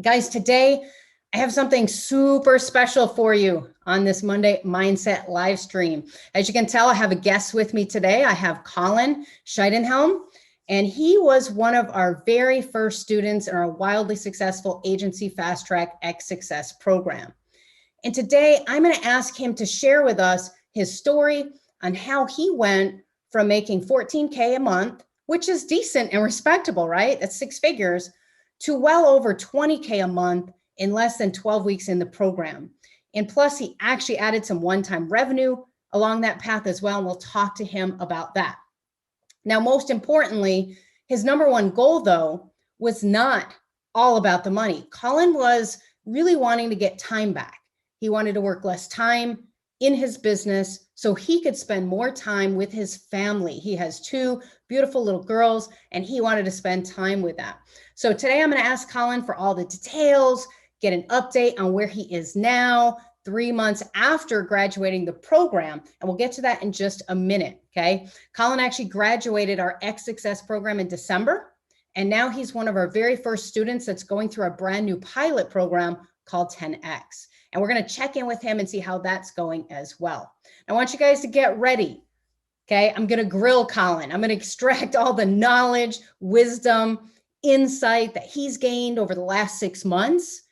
Guys, today I have something super special for you on this Monday Mindset live stream. As you can tell, I have a guest with me today. I have Colan Scheidenhelm, and he was one of our very first students in our wildly successful agency Fast Track X Success program. And today I'm going to ask him to share with us his story on how he went from making $14K a month, which is decent and respectable, right? That's six figures, to well over $20K a month in less than 12 weeks in the program. And plus, he actually added some one-time revenue along that path as well. And we'll talk to him about that. Now, most importantly, his number one goal, though, was not all about the money. Colan was really wanting to get time back. He wanted to work less time in his business so he could spend more time with his family. He has two beautiful little girls, and he wanted to spend time with that. So today I'm going to ask Colan for all the details, get an update on where he is now, 3 months after graduating the program. And we'll get to that in just a minute, okay? Colan actually graduated our X Success program in December, and now he's one of our very first students that's going through our brand new pilot program called 10X. And we're going to check in with him and see how that's going as well. I want you guys to get ready. Okay, I'm going to grill Colan. I'm going to extract all the knowledge, wisdom, insight that he's gained over the last 6 months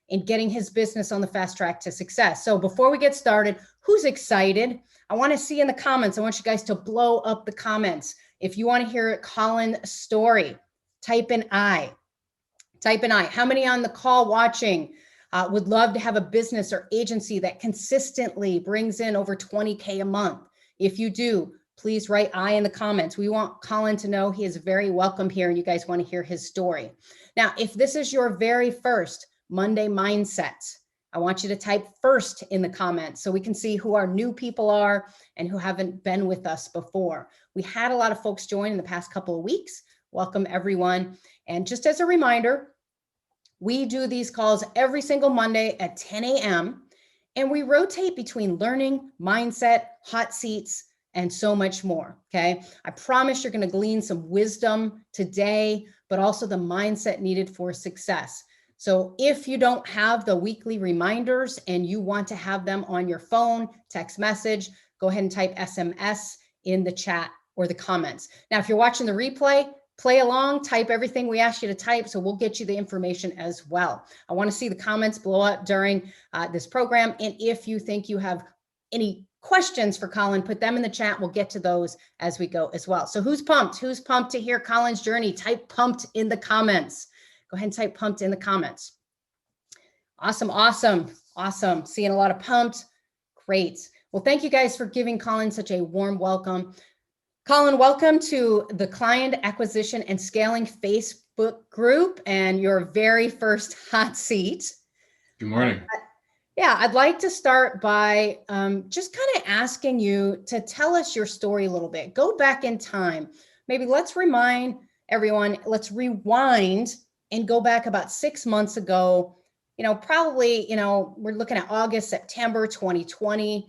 in getting his business on the fast track to success. So before we get started, who's excited? I want to see in the comments. I want you guys to blow up the comments. If you want to hear Colan's story, type in I. Type in I. How many on the call watching would love to have a business or agency that consistently brings in over 20K a month? If you do, please write I in the comments. We want Colan to know he is very welcome here and you guys want to hear his story. Now, if this is your very first Monday Mindset, I want you to type first in the comments so we can see who our new people are and who haven't been with us before. We had a lot of folks join in the past couple of weeks. Welcome everyone. And just as a reminder, we do these calls every single Monday at 10 a.m. and we rotate between learning, mindset, hot seats, and so much more, okay? I promise you're going to glean some wisdom today, but also the mindset needed for success. So if you don't have the weekly reminders and you want to have them on your phone, text message, go ahead and type SMS in the chat or the comments. Now, if you're watching the replay, play along, type everything we asked you to type, so we'll get you the information as well. I want to see the comments blow up during this program, and if you think you have any questions for Colan, put them in the chat. We'll get to those as we go as well. So who's pumped? Who's pumped to hear Colan's journey? Type pumped in the comments. Go ahead and type pumped in the comments. Awesome, awesome, awesome. Seeing a lot of pumped. Great. Well, thank you guys for giving Colan such a warm welcome. Colan, welcome to the Client Acquisition and Scaling Facebook group and your very first hot seat. Good morning. Yeah, I'd like to start by just kind of asking you to tell us your story a little bit. Go back in time. Maybe let's remind everyone, let's rewind and go back about 6 months ago. Probably, we're looking at August, September 2020.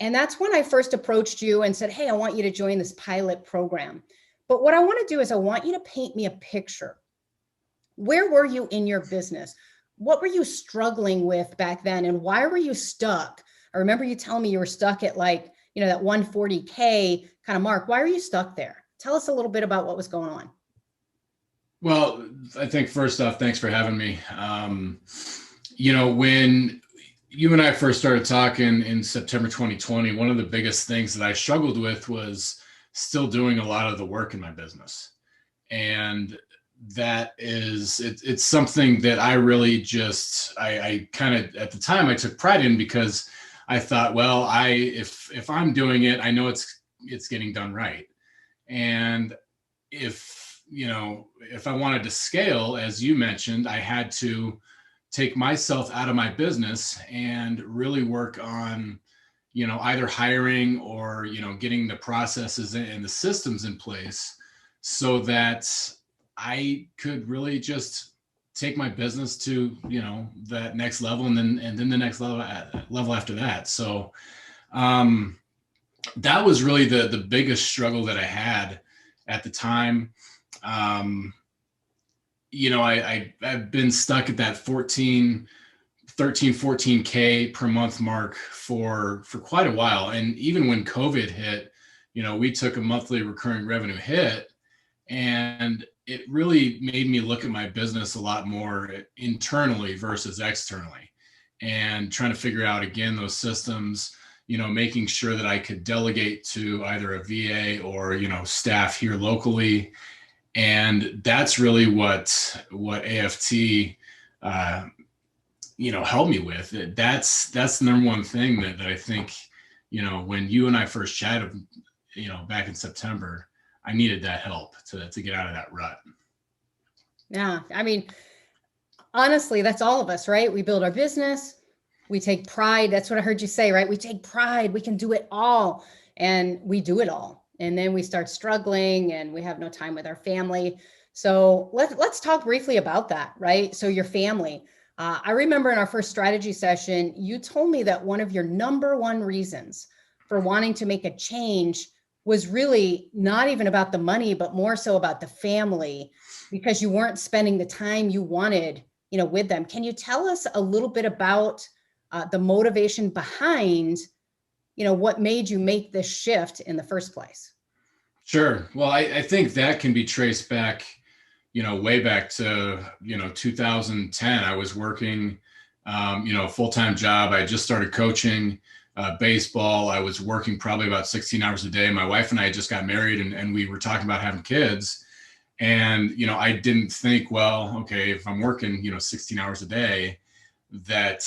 And that's when I first approached you and said, hey, I want you to join this pilot program. But what I want to do is I want you to paint me a picture. Where were you in your business? What were you struggling with back then? And why were you stuck? I remember you telling me you were stuck at that 140K kind of mark. Why are you stuck there? Tell us a little bit about what was going on. Well, I think first off, thanks for having me. When you and I first started talking in September 2020, one of the biggest things that I struggled with was still doing a lot of the work in my business. And that is, it's something that I really I kind of, at the time I took pride in because I thought, well, if I'm doing it, I know it's getting done right. And if I wanted to scale, as you mentioned, I had to take myself out of my business and really work on, either hiring or, getting the processes and the systems in place so that I could really just take my business to, that next level and then the next level after that. So that was really the biggest struggle that I had at the time. I've been stuck at that 14 per month mark for quite a while. And even when COVID hit, we took a monthly recurring revenue hit, and it really made me look at my business a lot more internally versus externally, and trying to figure out again those systems, making sure that I could delegate to either a VA or, staff here locally. And that's really what AFT, helped me with. That's the number one thing that I think, when you and I first chatted, back in September, I needed that help to get out of that rut. Yeah. I mean, honestly, that's all of us, right? We build our business. We take pride. That's what I heard you say, right? We take pride. We can do it all. And we do it all. And then we start struggling and we have no time with our family. So let's talk briefly about that, right? So your family. I remember in our first strategy session, you told me that one of your number one reasons for wanting to make a change was really not even about the money, but more so about the family, because you weren't spending the time you wanted, with them. Can you tell us a little bit about the motivation behind, what made you make this shift in the first place? Sure. Well, I think that can be traced back, way back to, 2010. I was working, a full-time job. I just started coaching baseball. I was working probably about 16 hours a day. My wife and I just got married, and we were talking about having kids. And, I didn't think, well, okay, if I'm working, 16 hours a day, that,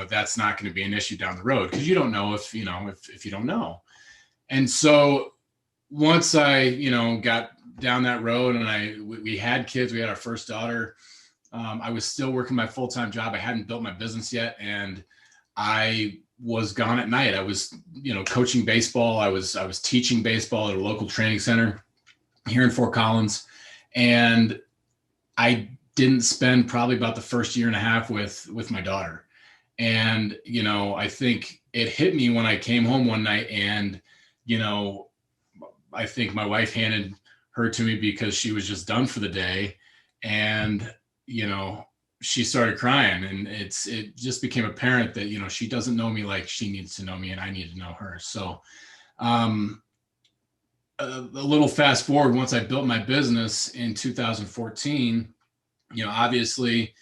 that's not going to be an issue down the road, because you don't know if you don't know. And so once I, got down that road and we had kids, we had our first daughter, I was still working my full-time job. I hadn't built my business yet. And I was gone at night. I was, coaching baseball. I was teaching baseball at a local training center here in Fort Collins. And I didn't spend probably about the first year and a half with my daughter. And, I think it hit me when I came home one night, and, I think my wife handed her to me because she was just done for the day. And, she started crying, and it just became apparent that, she doesn't know me like she needs to know me, and I need to know her. So, a little fast forward, once I built my business in 2014, obviously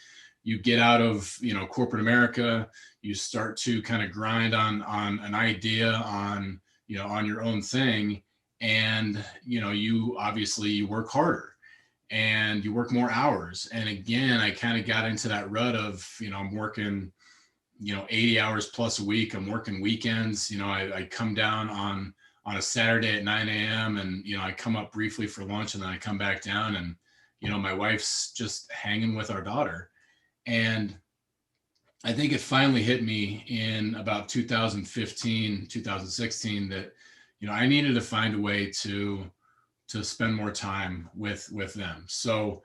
you get out of, corporate America, you start to kind of grind on an idea, on your own thing. And, you obviously work harder and you work more hours. And again, I kind of got into that rut of, I'm working, 80 hours plus a week. I'm working weekends. I come down on a Saturday at 9 a.m. and, I come up briefly for lunch, and then I come back down, and, my wife's just hanging with our daughter. And I think it finally hit me in about 2015, 2016 that, I needed to find a way to spend more time with them. So,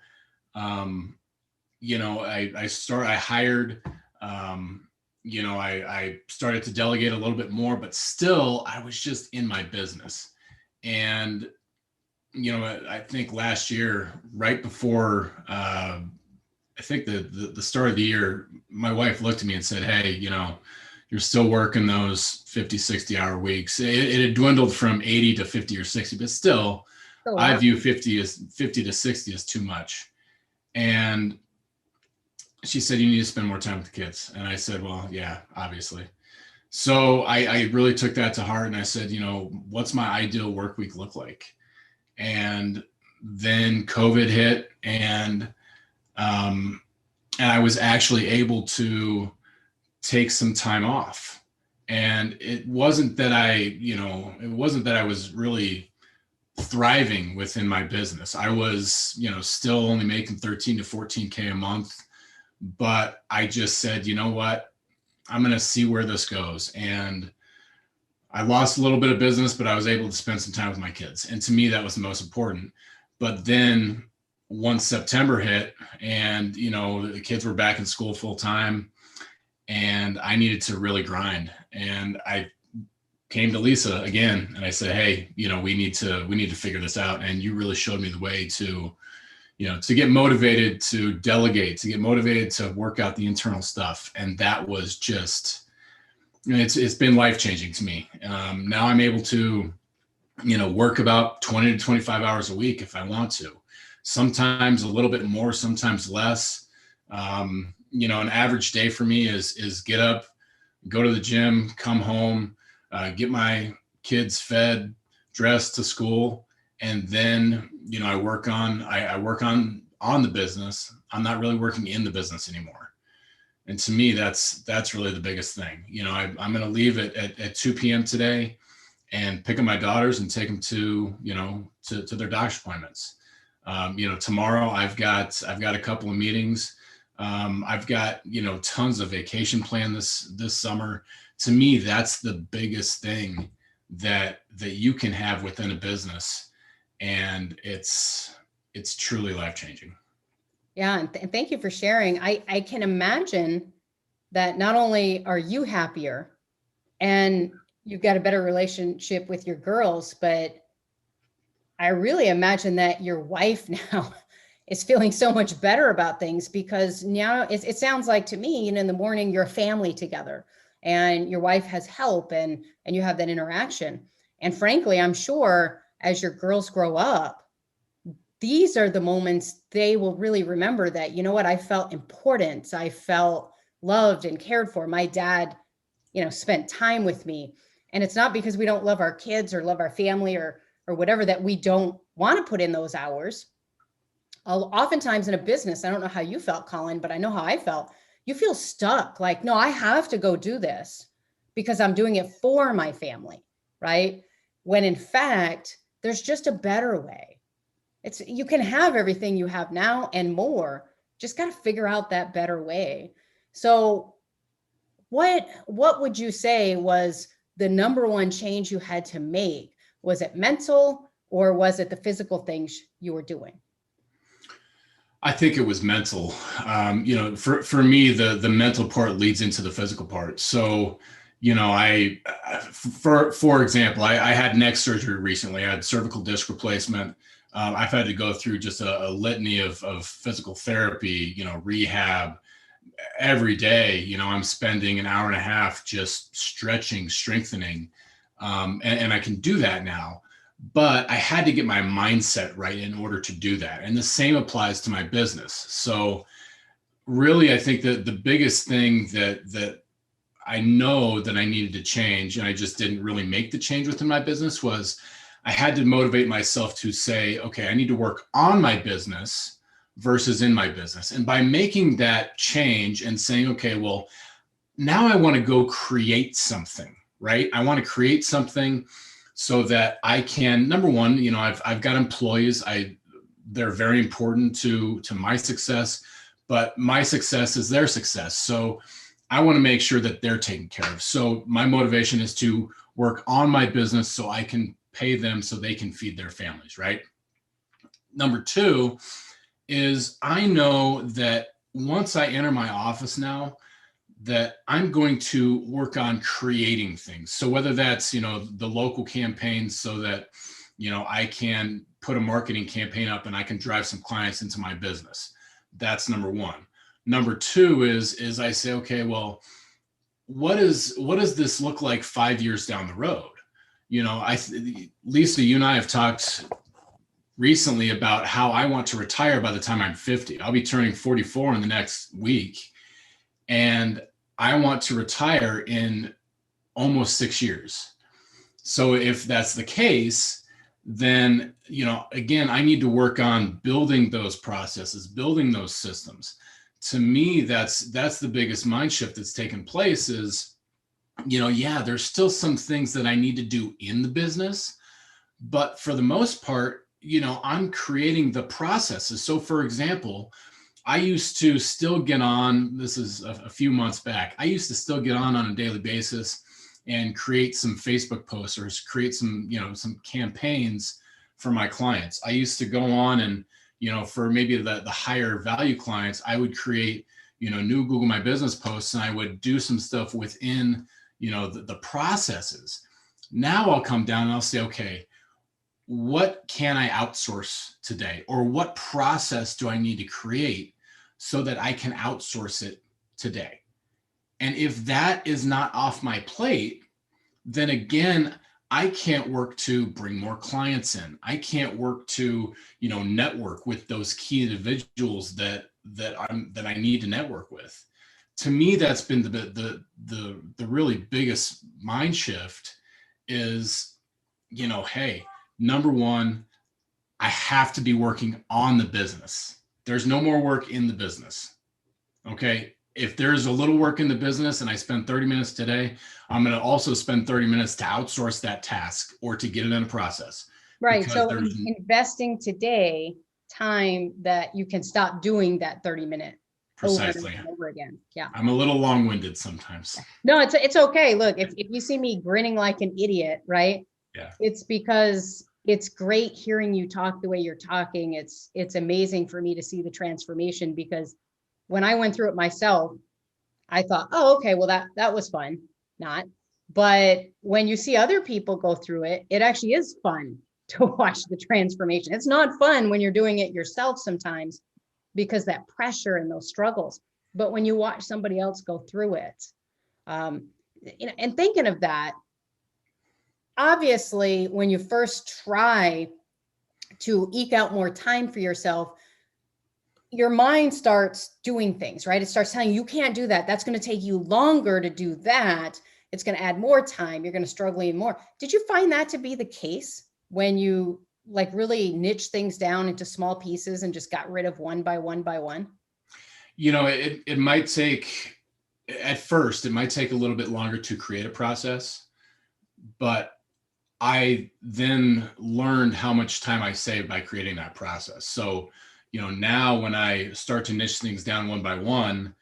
I hired, I started to delegate a little bit more, but still I was just in my business. And, I think last year, right before, I think the start of the year, my wife looked at me and said, "Hey, you're still working those 50, 60-hour weeks." It had dwindled from 80 to 50 or 60, but still, Oh, I wow. view 50 to 60 as too much. And she said, "You need to spend more time with the kids." And I said, "Well, yeah, obviously." So I really took that to heart, and I said, what's my ideal work week look like? And then COVID hit, and I was actually able to take some time off. And it wasn't that I was really thriving within my business. I was, still only making 13 to 14K a month, but I just said, you know what, I'm going to see where this goes. And I lost a little bit of business, but I was able to spend some time with my kids. And to me, that was the most important. But then once September hit, and, the kids were back in school full time, and I needed to really grind. And I came to Lisa again, and I said, "Hey, we need to figure this out. And you really showed me the way to, to get motivated to delegate, to get motivated to work out the internal stuff. And that was just, it's been life-changing to me. Now I'm able to, work about 20 to 25 hours a week if I want to, sometimes a little bit more, sometimes less. An average day for me is get up, go to the gym, come home, get my kids fed, dressed to school. And then, I work on the business. I'm not really working in the business anymore. And to me, that's really the biggest thing. I'm going to leave at 2 p.m. today and pick up my daughters and take them to their doctor's appointments. Tomorrow I've got a couple of meetings. I've got, tons of vacation planned this summer. To me, that's the biggest thing that you can have within a business. And it's truly life-changing. Yeah. And thank you for sharing. I can imagine that not only are you happier and you've got a better relationship with your girls, but I really imagine that your wife now is feeling so much better about things, because now it sounds like to me, in the morning, you're a family together and your wife has help and you have that interaction. And frankly, I'm sure as your girls grow up, these are the moments they will really remember that, I felt important. I felt loved and cared for. My dad, spent time with me. And it's not because we don't love our kids or love our family or whatever that we don't want to put in those hours. Oftentimes in a business, I don't know how you felt, Colin, but I know how I felt. You feel stuck. Like, no, I have to go do this because I'm doing it for my family, right? When in fact, there's just a better way. You can have everything you have now and more, just got to figure out that better way. So what would you say was the number one change you had to make? Was it mental or was it the physical things you were doing? I think it was mental. For me, the mental part leads into the physical part. So, for example, I had neck surgery recently. I had cervical disc replacement. I've had to go through just a litany of physical therapy, rehab every day. I'm spending an hour and a half just stretching, strengthening. And I can do that now, but I had to get my mindset right in order to do that. And the same applies to my business. So really, I think that the biggest thing that I know that I needed to change, and I just didn't really make the change within my business, was I had to motivate myself to say, okay, I need to work on my business versus in my business. And by making that change and saying, okay, well, now I want to go create something, right? I want to create something so that I can, number one, I've got employees. They're very important to my success, but my success is their success. So I want to make sure that they're taken care of. So my motivation is to work on my business so I can pay them so they can feed their families, right? Number two is I know that once I enter my office now, that I'm going to work on creating things. So whether that's, the local campaigns so that, I can put a marketing campaign up and I can drive some clients into my business. That's number one. Number two is I say, okay, well, what does this look like 5 years down the road? Lisa, you and I have talked recently about how I want to retire by the time I'm 50. I'll be turning 44 in the next week. And I want to retire in almost 6 years. So if that's the case, then, again, I need to work on building those processes, building those systems. To me, that's the biggest mind shift that's taken place is, there's still some things that I need to do in the business, but for the most part, I'm creating the processes. So for example, I used to still get on, this is a few months back, I used to still get on a daily basis and create some Facebook posts or create some, some campaigns for my clients. I used to go on and, for maybe the higher value clients, I would create, new Google My Business posts and I would do some stuff within, the processes. Now I'll come down and I'll say, okay, what can I outsource today? Or what process do I need to create so that I can outsource it today? And if that is not off my plate, then again, I can't work to bring more clients in. I can't work to, network with those key individuals that I need to network with. To me, that's been the really biggest mind shift is, hey, number one, I have to be working on the business. There's no more work in the business. Okay. If there's a little work in the business and I spend 30 minutes today, I'm going to also spend 30 minutes to outsource that task or to get it in a process. Right. Because So investing today time that you can stop doing that 30-minute over and precisely. over again. Yeah. I'm a little long-winded sometimes. No, it's okay. Look, if you see me grinning like an idiot, right? Yeah. It's because it's great hearing you talk the way you're talking. It's amazing for me to see the transformation, because when I went through it myself, I thought, oh, okay, well, that was fun. Not. But when you see other people go through it, it actually is fun to watch the transformation. It's not fun when you're doing it yourself sometimes, because that pressure and those struggles. But when you watch somebody else go through it, um, and thinking of that, obviously, when you first try to eke out more time for yourself, your mind starts doing things, right? It starts telling you, you can't do that. That's going to take you longer to do that. It's going to add more time. You're going to struggle even more. Did you find that to be the case when you really niche things down into small pieces and just got rid of one by one by one? It might take, at first, it might take a little bit longer to create a process, but I then learned how much time I saved by creating that process. So, now when I start to niche things down one by one,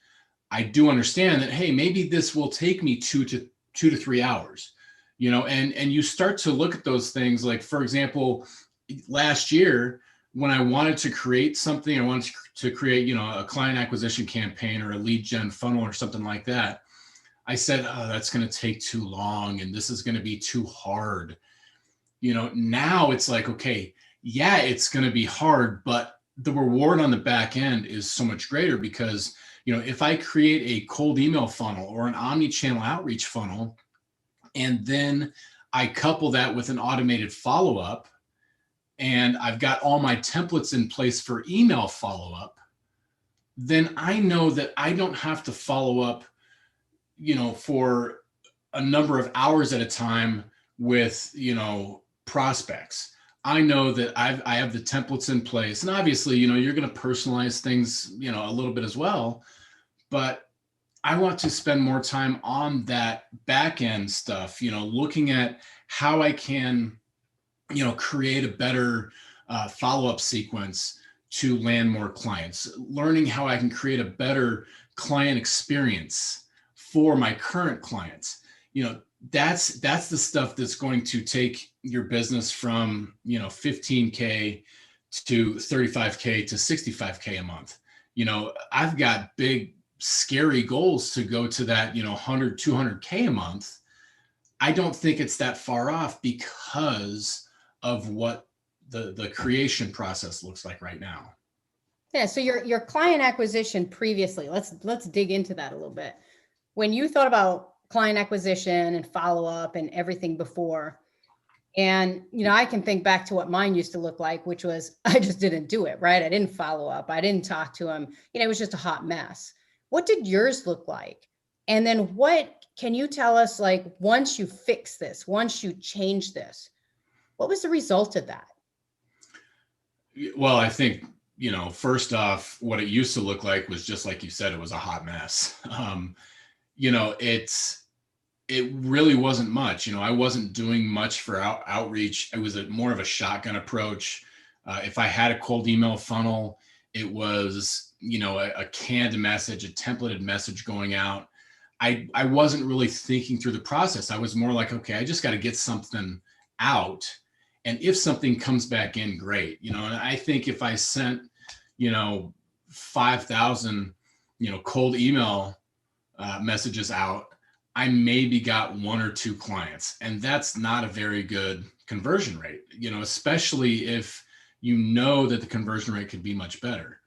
I do understand that, hey, maybe this will take me 2 to 3 hours, and you start to look at those things. Like, for example, last year, when I wanted to create something, I wanted to create, a client acquisition campaign or a lead gen funnel or something like that. I said, oh, that's going to take too long and this is going to be too hard. Now it's like, okay, yeah, it's going to be hard, but the reward on the back end is so much greater because, if I create a cold email funnel or an omni-channel outreach funnel, and then I couple that with an automated follow-up, and I've got all my templates in place for email follow-up, then I know that I don't have to follow up, for a number of hours at a time with, prospects. I know that I have the templates in place, and obviously, you're going to personalize things, a little bit as well, but I want to spend more time on that back end stuff, looking at how I can, create a better follow-up sequence to land more clients, learning how I can create a better client experience for my current clients. That's the stuff that's going to take your business from 15K to 35K to 65K a month. I've got big scary goals to go to that 100 200K a month. I don't think it's that far off because of what the creation process looks like right now. Yeah. So your client acquisition previously, let's dig into that a little bit. When you thought about client acquisition and follow up and everything before, and I can think back to what mine used to look like, which was I just didn't do it, right? I didn't follow up. I didn't talk to them. It was just a hot mess. What did yours look like? And then what can you tell us, like, once you fix this, once you change this, what was the result of that? Well, I think, first off, what it used to look like was just like you said, it was a hot mess. It really wasn't much. I wasn't doing much for outreach. It was more of a shotgun approach. If I had a cold email funnel, it was, a canned message, a templated message going out. I wasn't really thinking through the process. I was more like, okay, I just got to get something out. And if something comes back in, great. And I think if I sent, 5,000, cold email messages out, I maybe got one or two clients, and that's not a very good conversion rate, especially if you know that the conversion rate could be much better.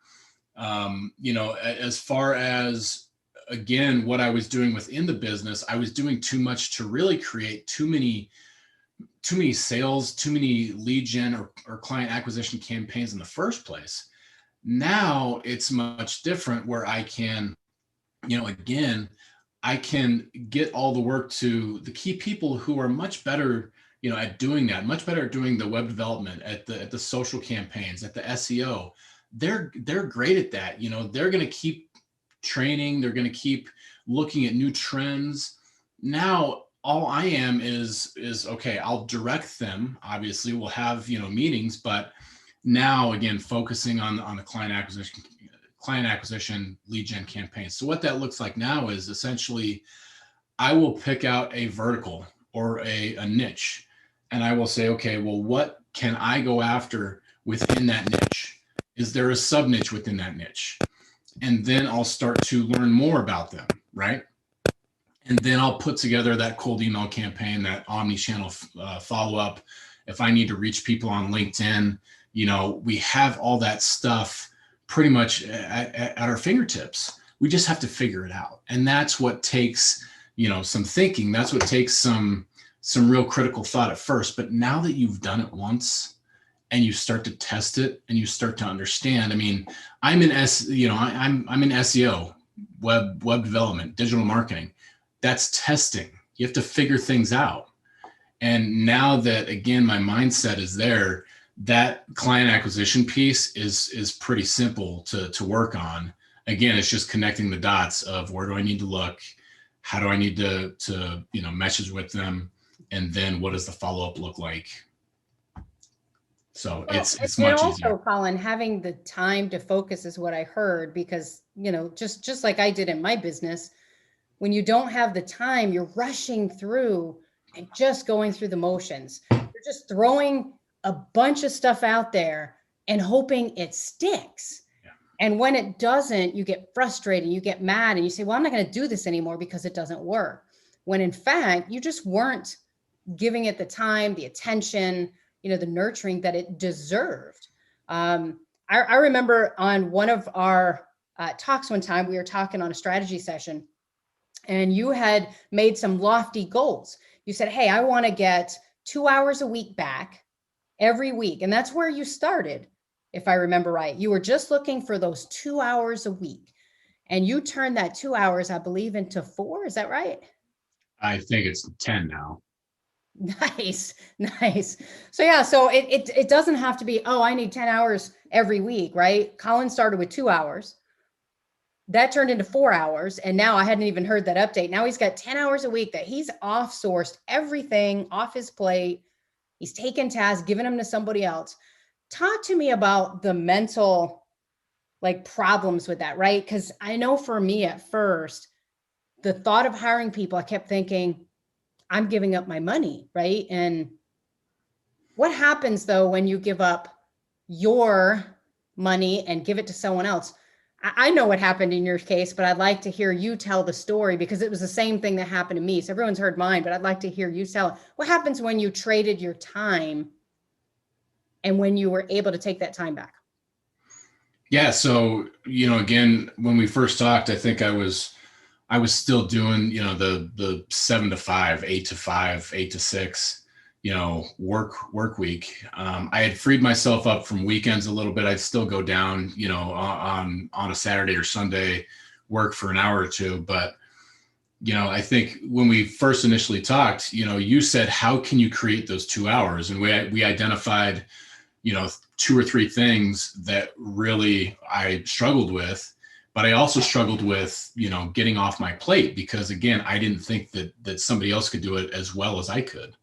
As far as, again, what I was doing within the business, I was doing too much to really create too many sales, too many lead gen or client acquisition campaigns in the first place. Now it's much different where I can, again, I can get all the work to the key people who are much better, at doing that, much better at doing the web development, at the social campaigns, at the SEO. They're great at that. They're going to keep training. They're going to keep looking at new trends. Now, all I am is okay, I'll direct them. Obviously, we'll have, meetings, but now again, focusing on the client acquisition lead gen campaign. So what that looks like now is essentially I will pick out a vertical or a niche, and I will say, okay, well, what can I go after within that niche? Is there a sub niche within that niche? And then I'll start to learn more about them, right? And then I'll put together that cold email campaign, that omni-channel follow-up. If I need to reach people on LinkedIn, we have all that stuff pretty much at our fingertips. We just have to figure it out. And that's what takes, some thinking. That's what takes some real critical thought at first. But now that you've done it once and you start to test it and you start to understand, I'm in SEO, web development, digital marketing. That's testing. You have to figure things out. And now that, again, my mindset is there, that client acquisition piece is pretty simple to work on. Again, it's just connecting the dots of where do I need to look? How do I need to message with them? And then what does the follow-up look like? So it's much also, easier. Colin, having the time to focus is what I heard, because, just like I did in my business, when you don't have the time, you're rushing through and just going through the motions. You're just throwing a bunch of stuff out there and hoping it sticks. Yeah. And when it doesn't, you get frustrated, you get mad, and you say, well, I'm not going to do this anymore because it doesn't work. When in fact, you just weren't giving it the time, the attention, the nurturing that it deserved. I remember on one of our talks one time, we were talking on a strategy session, and you had made some lofty goals. You said, hey, I want to get 2 hours a week back every week. And that's where you started, if I remember right. You were just looking for those 2 hours a week. And you turned that 2 hours, I believe, into 4. Is that right? I think it's 10 now. Nice. So yeah, so it doesn't have to be, oh, I need 10 hours every week, right? Colin started with 2 hours. That turned into 4 hours. And now I hadn't even heard that update. Now he's got 10 hours a week that he's off-sourced everything off his plate. He's taken tasks, given them to somebody else. Talk to me about the mental problems with that, right? Because I know for me at first, the thought of hiring people, I kept thinking, I'm giving up my money, right? And what happens though when you give up your money and give it to someone else? I know what happened in your case, but I'd like to hear you tell the story, because it was the same thing that happened to me. So everyone's heard mine, but I'd like to hear you tell it. What happens when you traded your time and when you were able to take that time back? Yeah. So, again, when we first talked, I think I was still doing, the 7 to 5, 8 to 5, 8 to 6, work week. I had freed myself up from weekends a little bit. I'd still go down, on a Saturday or Sunday, work for an hour or two. But, I think when we first initially talked, you said, how can you create those 2 hours? And we identified, 2 or 3 things that really I struggled with. But I also struggled with, getting off my plate, because again, I didn't think that somebody else could do it as well as I could.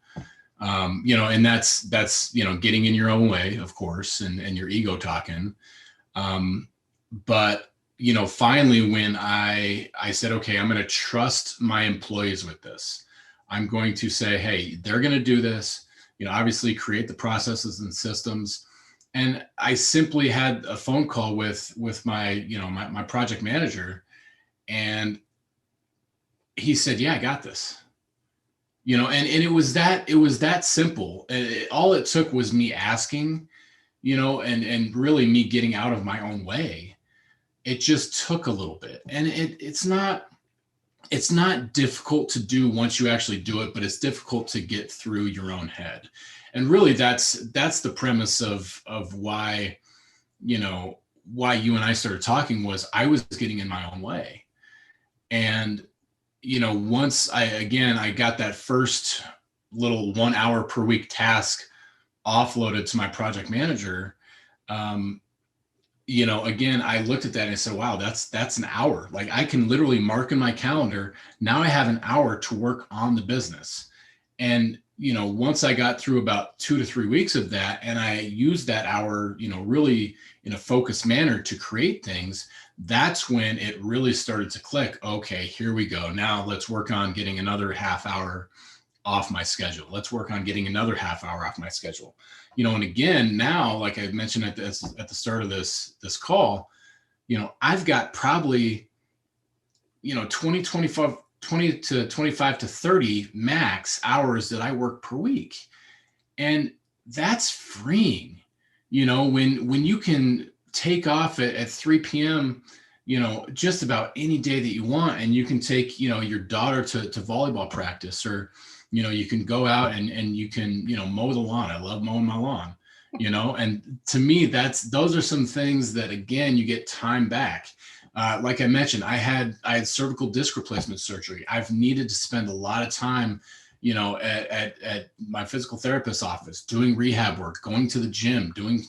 And that's, getting in your own way, of course, and your ego talking. But, finally, when I said, okay, I'm going to trust my employees with this. I'm going to say, hey, they're going to do this, obviously create the processes and systems. And I simply had a phone call with my, my project manager, and he said, yeah, I got this. And it was that simple. All it took was me asking, and really me getting out of my own way. It just took a little bit. And it's not difficult to do once you actually do it, but it's difficult to get through your own head. And really that's the premise of why, why you and I started talking, was I was getting in my own way. And, once I got that first little 1 hour per week task offloaded to my project manager, um, again, I looked at that and I said, wow, that's an hour. Like, I can literally mark in my calendar. Now I have an hour to work on the business. And, once I got through about 2 to 3 weeks of that, and I used that hour, really in a focused manner to create things, that's when it really started to click. Okay, here we go. Now let's work on getting another half hour off my schedule. Let's work on getting another half hour off my schedule. And again, now, like I mentioned at the start of this call, I've got probably, 20, 25, 20 to 25 to 30 max hours that I work per week. And that's freeing, when you can take off at 3 p.m., just about any day that you want. And you can take, your daughter to volleyball practice, or, you can go out and you can, mow the lawn. I love mowing my lawn, and to me, those are some things that, again, you get time back. Like I mentioned, I had cervical disc replacement surgery. I've needed to spend a lot of time, at my physical therapist's office, doing rehab work, going to the gym, doing,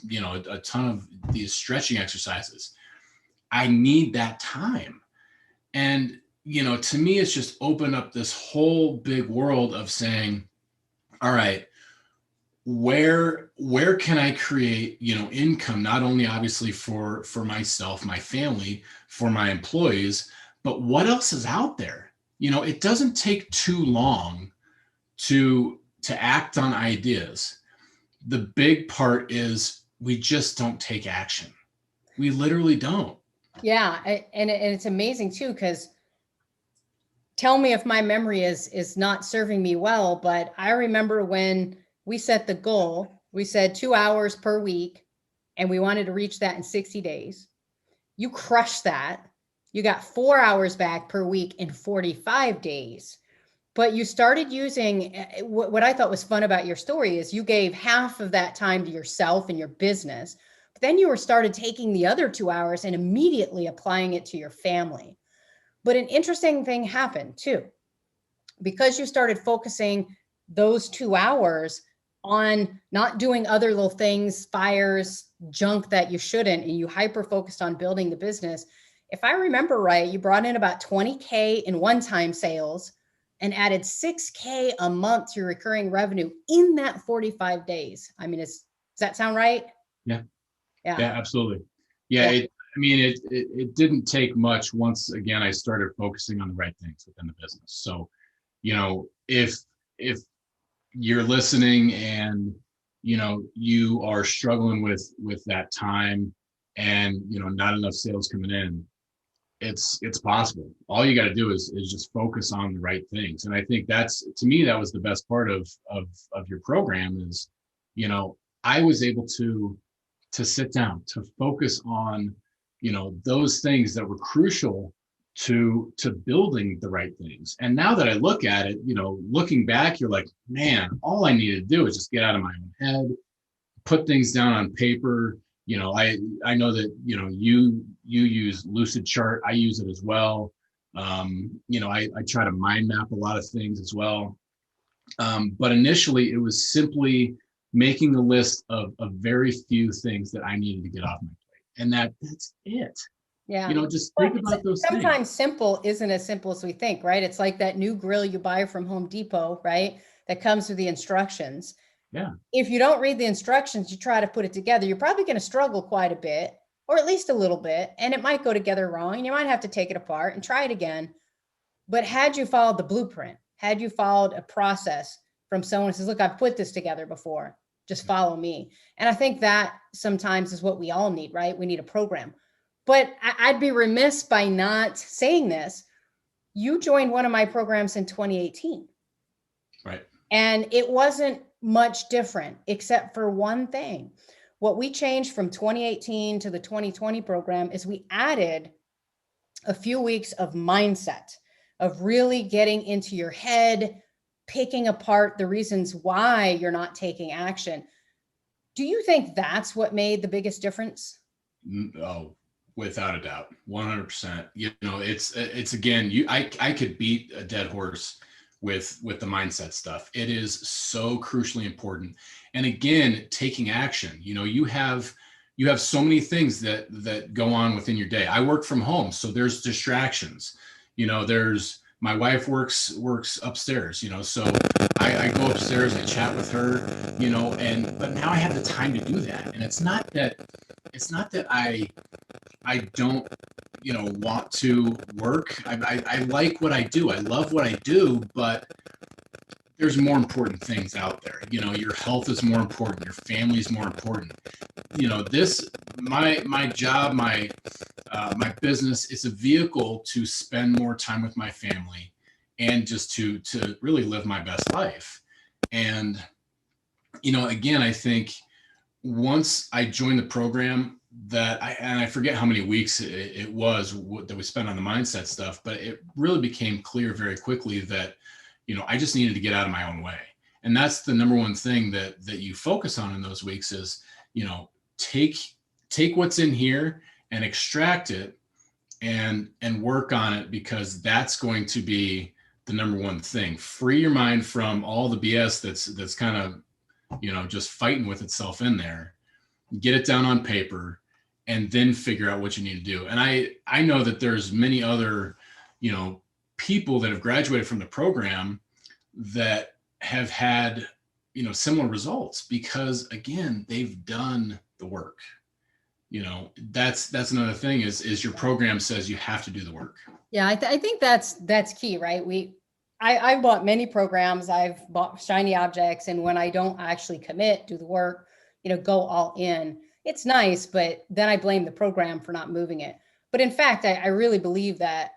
a ton of these stretching exercises. I need that time. And, to me, it's just opened up this whole big world of saying, all right, where can I create, income, not only obviously for myself, my family, for my employees, but what else is out there? It doesn't take too long to act on ideas. The big part is we just don't take action. We literally don't. Yeah. And it's amazing too, because tell me if my memory is not serving me well, but I remember when we set the goal, we said 2 hours per week, and we wanted to reach that in 60 days. You crushed that. You got 4 hours back per week in 45 days. But you started using what I thought was fun about your story is you gave half of that time to yourself and your business. But then you started taking the other 2 hours and immediately applying it to your family. But an interesting thing happened too, because you started focusing those 2 hours on not doing other little things, fires, junk that you shouldn't, and you hyper focused on building the business. If I remember right, you brought in about 20K in one-time sales and added 6K a month to recurring revenue in that 45 days. I mean, does that sound right? Yeah. Yeah. Yeah, absolutely. Yeah. Yeah. It didn't take much once, again, I started focusing on the right things within the business. So, if you're listening and, you are struggling with that time and, not enough sales coming in, it's possible. All you got to do is just focus on the right things. And I think to me, that was the best part of your program is, I was able to sit down, to focus on, those things that were crucial to building the right things. And now that I look at it, looking back, you're like, man, all I needed to do is just get out of my own head, put things down on paper. I know that, you use Lucid Chart. I use it as well. I try to mind map a lot of things as well. But initially it was simply making a list of very few things that I needed to get off my plate. And that's it. Yeah. Just think about those things. Sometimes simple isn't as simple as we think, right? It's like that new grill you buy from Home Depot, right? That comes with the instructions. Yeah. If you don't read the instructions, you try to put it together, you're probably going to struggle quite a bit, or at least a little bit, and it might go together wrong, and you might have to take it apart and try it again. But had you followed the blueprint, had you followed a process from someone who says, look, I've put this together before, just follow me. And I think that sometimes is what we all need, right? We need a program. But I'd be remiss by not saying this. You joined one of my programs in 2018. Right. And it wasn't much different, except for one thing. What we changed from 2018 to the 2020 program is we added a few weeks of mindset, of really getting into your head, picking apart the reasons why you're not taking action. Do you think that's what made the biggest difference? Oh, without a doubt, 100%. It's again, I could beat a dead horse with the mindset stuff. It is so crucially important. And again, taking action. You have so many things that go on within your day. I work from home, so there's distractions. There's my wife works upstairs, so I go upstairs, I chat with her, but now I have the time to do that. And it's not that I don't, want to work. I like what I do. I love what I do, but there's more important things out there. Your health is more important. Your family is more important. My job, my business is a vehicle to spend more time with my family and just to really live my best life. And, again, I think once I joined the program, and I forget how many weeks it was that we spent on the mindset stuff, but it really became clear very quickly that, I just needed to get out of my own way. And that's the number one thing that you focus on in those weeks is, take what's in here and extract it and work on it, because that's going to be the number one thing. Free your mind from all the BS that's kind of, just fighting with itself in there. Get it down on paper and then figure out what you need to do. And I know that there's many other, people that have graduated from the program that have had, similar results, because again, they've done the work. That's another thing is your program says you have to do the work. Yeah, I think that's key, right? I've bought many programs, I've bought shiny objects, and when I don't actually commit, do the work, go all in, it's nice, but then I blame the program for not moving it. But in fact, I really believe that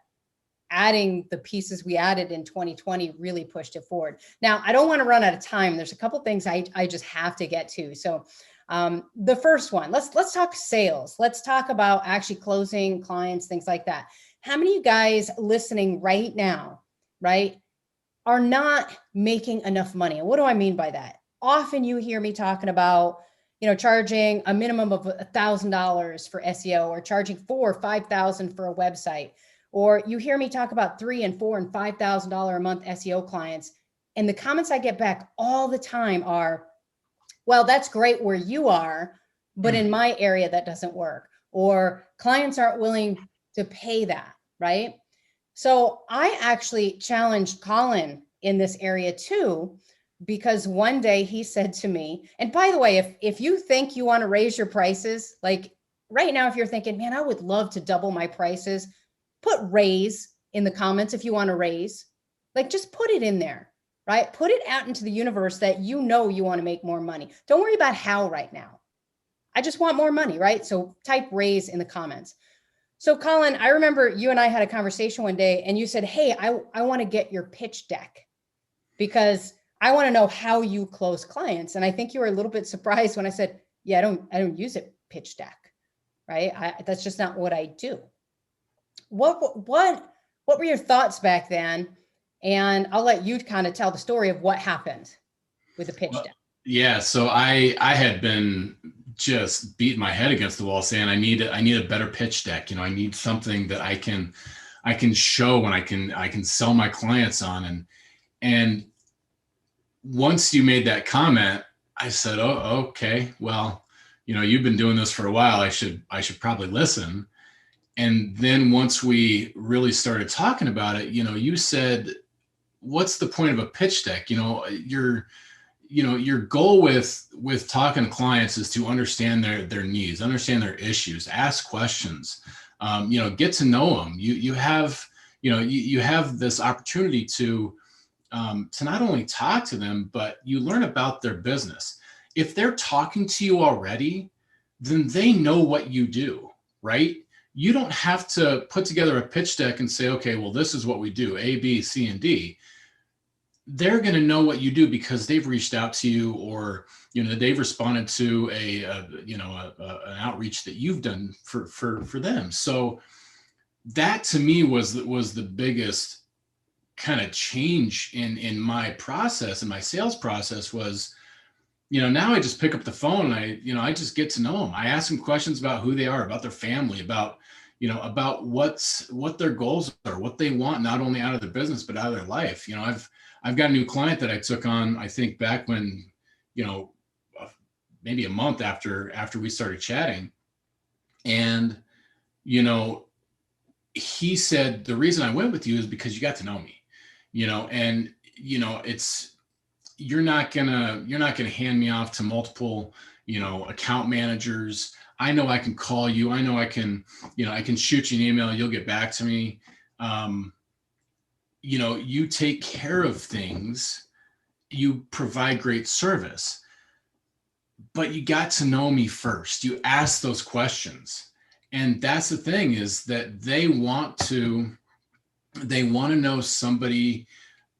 adding the pieces we added in 2020 really pushed it forward. Now, I don't want to run out of time. There's a couple things I just have to get to. So the first one, let's talk sales. Let's talk about actually closing clients, things like that. How many of you guys listening right now, right, are not making enough money? And what do I mean by that? Often you hear me talking about, charging a minimum of $1,000 for SEO, or charging $4,000 or $5,000 for a website. Or you hear me talk about $3,000 and $4,000 and $5,000 a month SEO clients. And the comments I get back all the time are, well, that's great where you are, but in my area, that doesn't work. Or clients aren't willing to pay that, right? So I actually challenged Colan in this area too, because one day he said to me, and by the way, if you think you want to raise your prices, like right now, if you're thinking, man, I would love to double my prices, put raise in the comments if you want to raise. Like, just put it in there, right? Put it out into the universe that you want to make more money. Don't worry about how right now. I just want more money, right? So type raise in the comments. So Colan, I remember you and I had a conversation one day and you said, hey, I want to get your pitch deck because I want to know how you close clients. And I think you were a little bit surprised when I said, yeah, I don't use a pitch deck, right? That's just not what I do. What were your thoughts back then? And I'll let you kind of tell the story of what happened with the pitch deck. Yeah. So I had been just beating my head against the wall saying, I need a better pitch deck. I need something that I can show and I can sell my clients on. And once you made that comment, I said, oh, okay, well, you've been doing this for a while. I should probably listen. And then once we really started talking about it, you said, what's the point of a pitch deck? Your goal with talking to clients is to understand their needs, understand their issues, ask questions, get to know them. You have this opportunity to not only talk to them, but you learn about their business. If they're talking to you already, then they know what you do, right? You don't have to put together a pitch deck and say, okay, well, this is what we do, A, B, C, and D. they're going to know what you do because they've reached out to you, or they've responded to an outreach that you've done for them. So that to me was the biggest kind of change in my process, in my sales process. Was now I just pick up the phone and I just get to know them. I ask them questions about who they are, about their family, about about what their goals are, what they want, not only out of their business but out of their life. I've got a new client that I took on, I think back when, maybe a month after we started chatting. And, he said, the reason I went with you is because you got to know me, and, it's, you're not gonna hand me off to multiple, account managers. I know I can call you. I know I can shoot you an email. You'll get back to me. You take care of things, you provide great service, but you got to know me first. You ask those questions. And that's the thing, is that they want to know somebody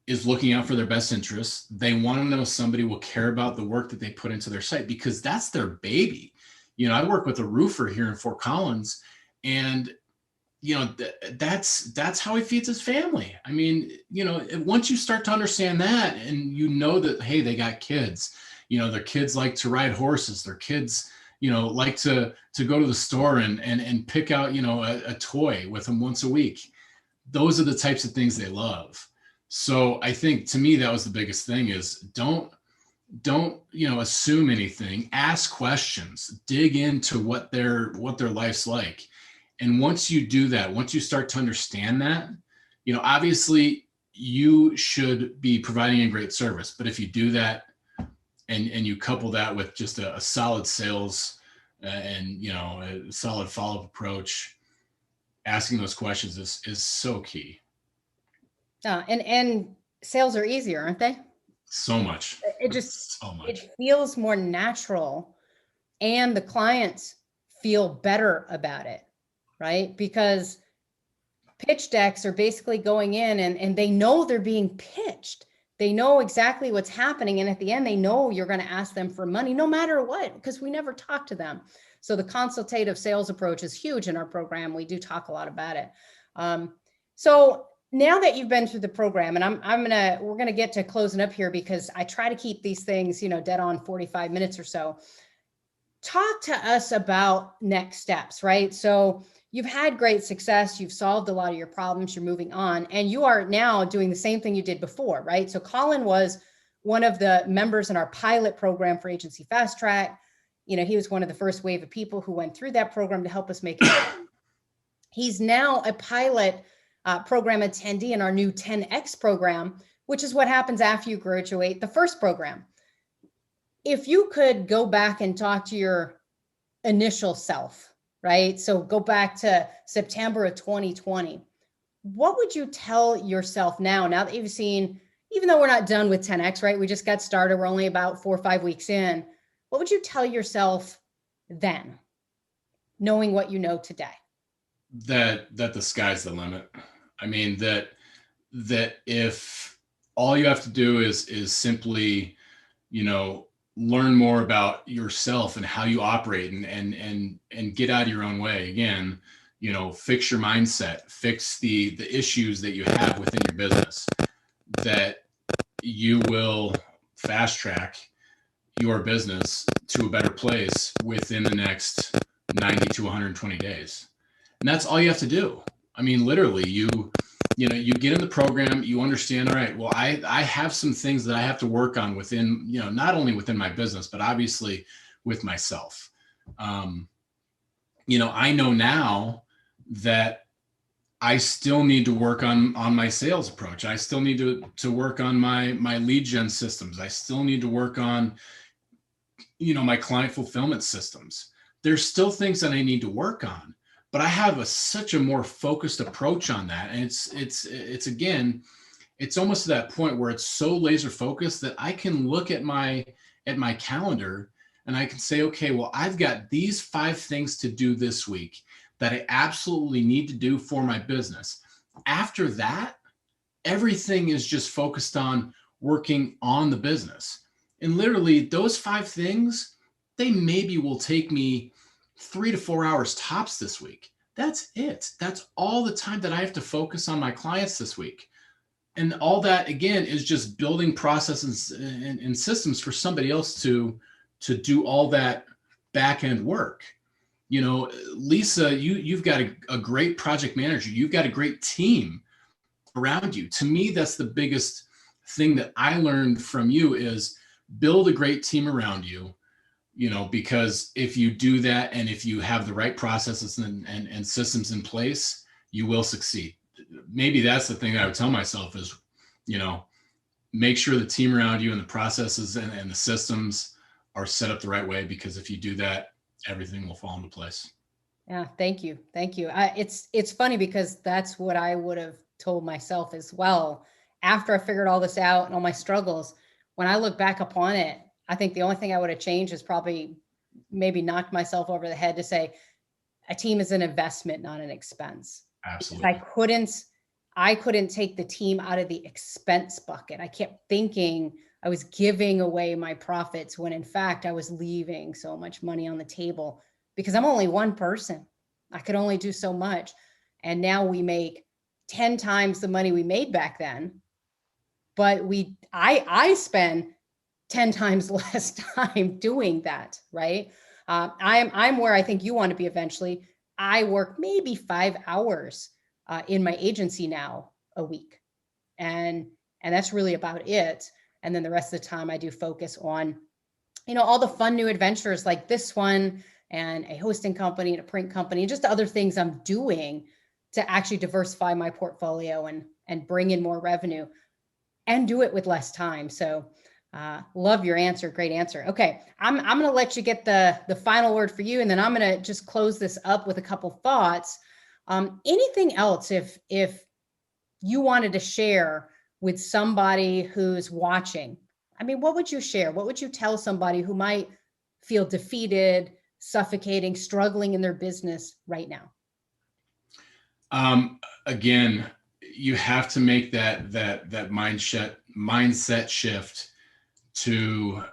is looking out for their best interests. They want to know somebody will care about the work that they put into their site, because that's their baby. I work with a roofer here in Fort Collins, and that's how he feeds his family. I mean, once you start to understand that, and that, hey, they got kids, their kids like to ride horses, their kids, like to go to the store and pick out, a toy with them once a week. Those are the types of things they love. So I think, to me, that was the biggest thing, is don't assume anything. Ask questions, dig into what their life's like. And once you do that, once you start to understand that, obviously you should be providing a great service. But if you do that, and you couple that with just a solid sales and a solid follow-up approach, asking those questions is so key. And sales are easier, aren't they? So much. It feels more natural, and the clients feel better about it, right? Because pitch decks are basically going in and they know they're being pitched. They know exactly what's happening. And at the end, they know you're going to ask them for money no matter what, because we never talk to them. So the consultative sales approach is huge in our program. We do talk a lot about it. So now that you've been through the program, and we're gonna get to closing up here, because I try to keep these things, dead on 45 minutes or so. Talk to us about next steps, right? So you've had great success. You've solved a lot of your problems. You're moving on, and you are now doing the same thing you did before, right? So Colan was one of the members in our pilot program for Agency Fast Track. He was one of the first wave of people who went through that program to help us make it. He's now a pilot program attendee in our new 10X program, which is what happens after you graduate the first program. If you could go back and talk to your initial self, right? So go back to September of 2020. What would you tell yourself now that you've seen, even though we're not done with 10X, right? We just got started. We're only about 4 or 5 weeks in. What would you tell yourself then, knowing what you know today? That the sky's the limit. I mean, that if all you have to do is simply, learn more about yourself and how you operate, and get out of your own way. Again, fix your mindset, fix the issues that you have within your business, that you will fast track your business to a better place within the next 90 to 120 days. And that's all you have to do. I mean, literally, you get in the program, you understand, all right, well, I have some things that I have to work on within, not only within my business, but obviously with myself. I know now that I still need to work on my sales approach. I still need to work on my lead gen systems. I still need to work on, my client fulfillment systems. There's still things that I need to work on, but I have such a more focused approach on that. And it's again, it's almost to that point where it's so laser focused that I can look at my calendar and I can say, okay, well, I've got these 5 things to do this week that I absolutely need to do for my business. After that, everything is just focused on working on the business. And literally those 5 things, they maybe will take me 3 to 4 hours tops this week. That's it. That's all the time that I have to focus on my clients this week. And all that, again, is just building processes and systems for somebody else to do all that back end work. You know, Lisa, you've got a great project manager. You've got a great team around you. To me, that's the biggest thing that I learned from you is build a great team around you, you know, because if you do that and if you have the right processes and systems in place, you will succeed. Maybe that's the thing that I would tell myself is, you know, make sure the team around you and the processes and the systems are set up the right way, because if you do that, everything will fall into place. Yeah, thank you. Thank you. It's funny because that's what I would have told myself as well. After I figured all this out and all my struggles, when I look back upon it, I think the only thing I would have changed is probably maybe knocked myself over the head to say a team is an investment, not an expense. Absolutely. I couldn't take the team out of the expense bucket. I kept thinking I was giving away my profits when in fact I was leaving so much money on the table because I'm only one person. I could only do so much. And now we make 10 times the money we made back then, but I spend 10 times less time doing that, right? I'm where I think you want to be eventually. I work maybe 5 hours in my agency now a week. And that's really about it. And then the rest of the time I do focus on, you know, all the fun new adventures like this one and a hosting company and a print company, and just other things I'm doing to actually diversify my portfolio and bring in more revenue and do it with less time. So love your answer. Great answer. Okay. I'm going to let you get the final word for you. And then I'm going to just close this up with a couple thoughts. Anything else, if you wanted to share with somebody who's watching, I mean, what would you share? What would you tell somebody who might feel defeated, suffocating, struggling in their business right now? Again, you have to make that mindset shift to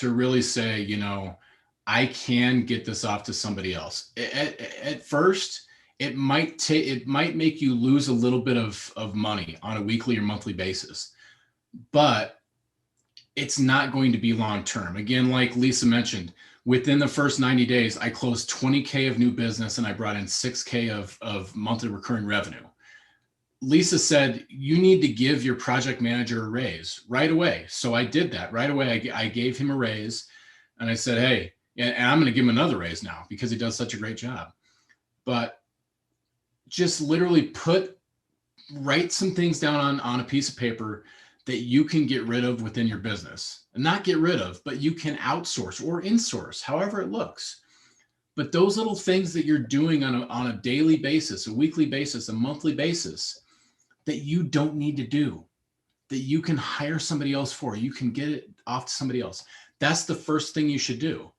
really say, you know, I can get this off to somebody else. At first, it might make you lose a little bit of money on a weekly or monthly basis, but it's not going to be long term. Again, like Lisa mentioned, within the first 90 days, I closed 20K of new business and I brought in 6K of monthly recurring revenue. Lisa said, you need to give your project manager a raise right away. So I did that right away. I gave him a raise and I said, hey, and I'm going to give him another raise now because he does such a great job. But just literally write some things down on a piece of paper that you can get rid of within your business, and not get rid of, but you can outsource or insource, however it looks. But those little things that you're doing on a daily basis, a weekly basis, a monthly basis, that you don't need to do, that you can hire somebody else for, you can get it off to somebody else. That's the first thing you should do.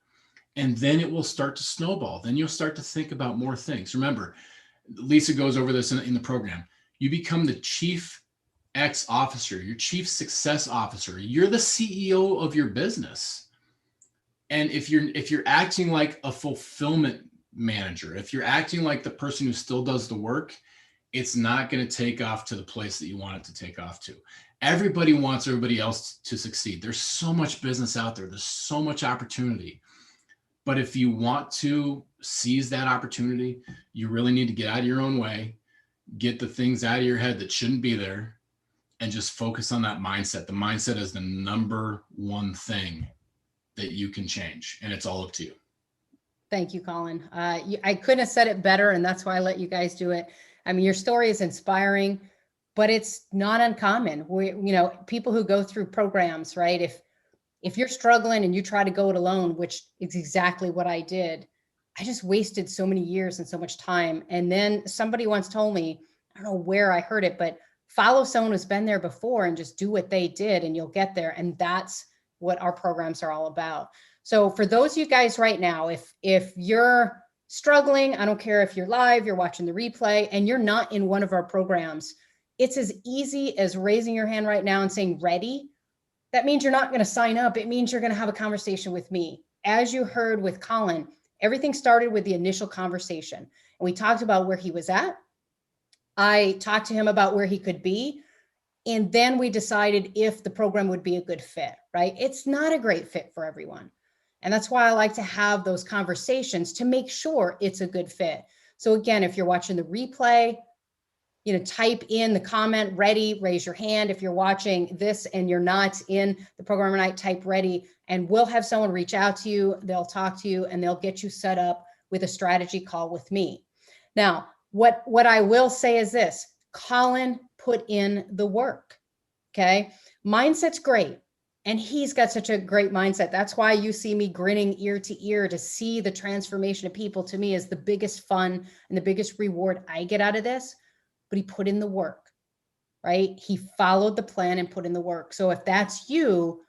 And then it will start to snowball. Then you'll start to think about more things. Remember, Lisa goes over this in the program. You become the chief X officer, your chief success officer. You're the CEO of your business. And if you're acting like a fulfillment manager, if you're acting like the person who still does the work, it's not going to take off to the place that you want it to take off to. Everybody wants everybody else to succeed. There's so much business out there. There's so much opportunity. But if you want to seize that opportunity, you really need to get out of your own way, get the things out of your head that shouldn't be there, and just focus on that mindset. The mindset is the number one thing that you can change, and it's all up to you. Thank you, Colin. I couldn't have said it better, and that's why I let you guys do it. I mean, your story is inspiring, but it's not uncommon. People who go through programs, right? If you're struggling and you try to go it alone, which is exactly what I did, I just wasted so many years and so much time. And then somebody once told me, I don't know where I heard it, but follow someone who's been there before and just do what they did and you'll get there. And that's what our programs are all about. So for those of you guys right now, if you're struggling, I don't care if you're live, you're watching the replay, and you're not in one of our programs, it's as easy as raising your hand right now and saying ready, that means you're not going to sign up. It means you're going to have a conversation with me. As you heard with Colin, everything started with the initial conversation. And we talked about where he was at. I talked to him about where he could be. And then we decided if the program would be a good fit, right? It's not a great fit for everyone. And that's why I like to have those conversations to make sure it's a good fit. So again, if you're watching the replay, type in the comment ready, raise your hand. If you're watching this and you're not in the program tonight, type ready, and we'll have someone reach out to you. They'll talk to you and they'll get you set up with a strategy call with me. Now, what I will say is this: Colin put in the work. Okay. Mindset's great. And he's got such a great mindset. That's why you see me grinning ear to ear to see the transformation of people. To me, is the biggest fun and the biggest reward I get out of this. But he put in the work, right? He followed the plan and put in the work. So if that's you,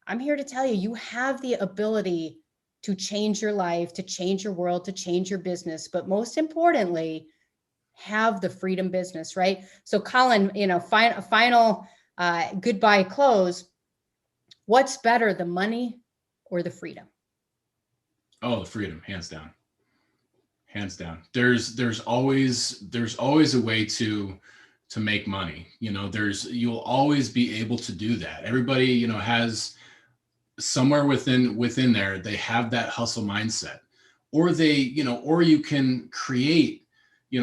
I'm here to tell you, you have the ability to change your life, to change your world, to change your business. But most importantly, have the freedom business, right? So Colin, final goodbye close. What's better, the money or the freedom? Oh, the freedom, hands down. Hands down. There's always a way to make money. You'll always be able to do that. Everybody, has somewhere within there, they have that hustle mindset, or or you can create,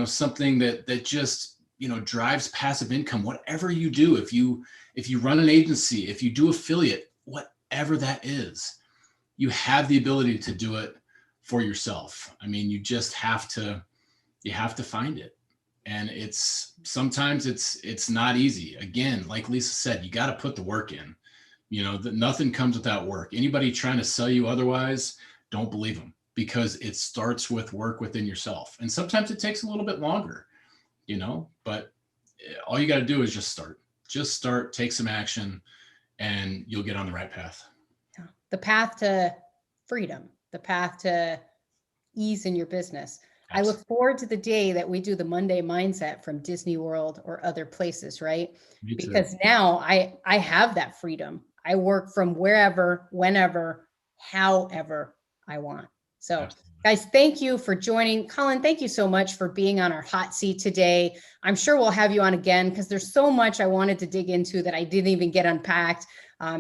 something that just, drives passive income. Whatever you do, if you run an agency, if you do affiliate, whatever that is, you have the ability to do it for yourself. I mean, you just have to find it. And sometimes it's not easy. Again, like Lisa said, you got to put the work in. Nothing comes without work. Anybody trying to sell you otherwise, don't believe them, because it starts with work within yourself. And sometimes it takes a little bit longer, but all you got to do is just start, take some action, and you'll get on the right path. Yeah. The path to freedom, the path to ease in your business. Absolutely. I look forward to the day that we do the Monday mindset from Disney World or other places, right? Me too. Because now I have that freedom. I work from wherever, whenever, however I want. So Absolutely. Guys, thank you for joining. Colin, thank you so much for being on our hot seat today. I'm sure we'll have you on again because there's so much I wanted to dig into that I didn't even get unpacked.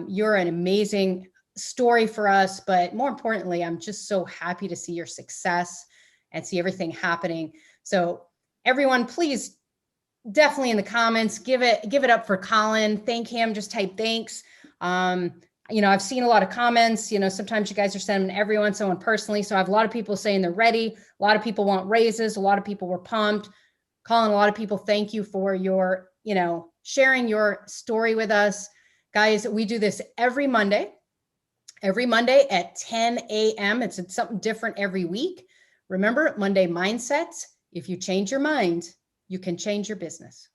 You're an amazing story for us, but more importantly, I'm just so happy to see your success and see everything happening. So everyone, please definitely in the comments, give it up for Colin. Thank him. Just type thanks. I've seen a lot of comments. Sometimes you guys are sending someone personally. So I have a lot of people saying they're ready. A lot of people want raises. A lot of people were pumped. Colin, a lot of people, thank you for your, sharing your story with us. Guys, we do this every Monday at 10 a.m. It's something different every week. Remember, Monday Mindsets. If you change your mind, you can change your business.